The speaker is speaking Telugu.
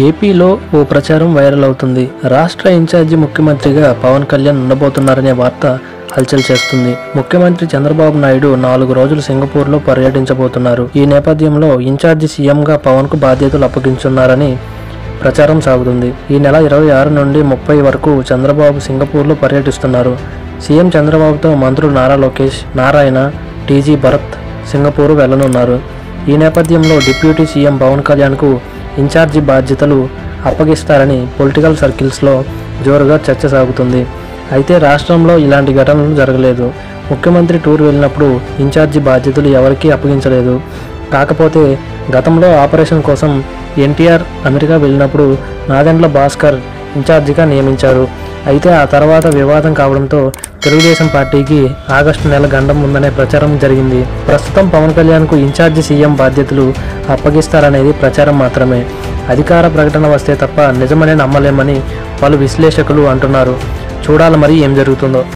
ఏపీలో ఓ ప్రచారం వైరల్ అవుతుంది. రాష్ట్ర ఇన్ఛార్జి ముఖ్యమంత్రిగా పవన్ కళ్యాణ్ ఉండబోతున్నారనే వార్త హల్చల్ చేస్తుంది. ముఖ్యమంత్రి చంద్రబాబు నాయుడు 4 రోజులు సింగపూర్లో పర్యటించబోతున్నారు. ఈ నేపథ్యంలో ఇన్ఛార్జి సీఎంగా పవన్కు బాధ్యతలు అప్పగించున్నారని ప్రచారం సాగుతుంది. ఈ నెల 26 నుండి 30 వరకు చంద్రబాబు సింగపూర్లో పర్యటిస్తున్నారు. సీఎం చంద్రబాబుతో మంత్రులు నారా లోకేష్, నారాయణ, టీజీ భరత్ సింగపూర్ వెళ్లనున్నారు. ఈ నేపథ్యంలో డిప్యూటీ సీఎం పవన్ కళ్యాణ్కు ఇన్ఛార్జి బాధ్యతలు అప్పగిస్తారని పొలిటికల్ సర్కిల్స్లో జోరుగా చర్చ సాగుతుంది. అయితే రాష్ట్రంలో ఇలాంటి ఘటనలు జరగలేదు. ముఖ్యమంత్రి టూర్ వెళ్ళినప్పుడు ఇన్ఛార్జి బాధ్యతలు ఎవరికీ అప్పగించలేదు. కాకపోతే గతంలో ఆపరేషన్ కోసం ఎన్టీఆర్ అమెరికా వెళ్ళినప్పుడు నాదెండ్ల భాస్కర్ ఇన్ఛార్జిగా నియమించారు. అయితే ఆ తర్వాత వివాదం కావడంతో తెలుగుదేశం పార్టీకి ఆగస్టు నెల గండం ఉందనే ప్రచారం జరిగింది. ప్రస్తుతం పవన్ కళ్యాణ్కు ఇన్ఛార్జి సీఎం బాధ్యతలు అప్పగిస్తారనేది ప్రచారం మాత్రమే. అధికార ప్రకటన వస్తే తప్ప నిజమనే నమ్మలేమని పలు విశ్లేషకులు అంటున్నారు. చూడాలి మరి ఏం జరుగుతుందో.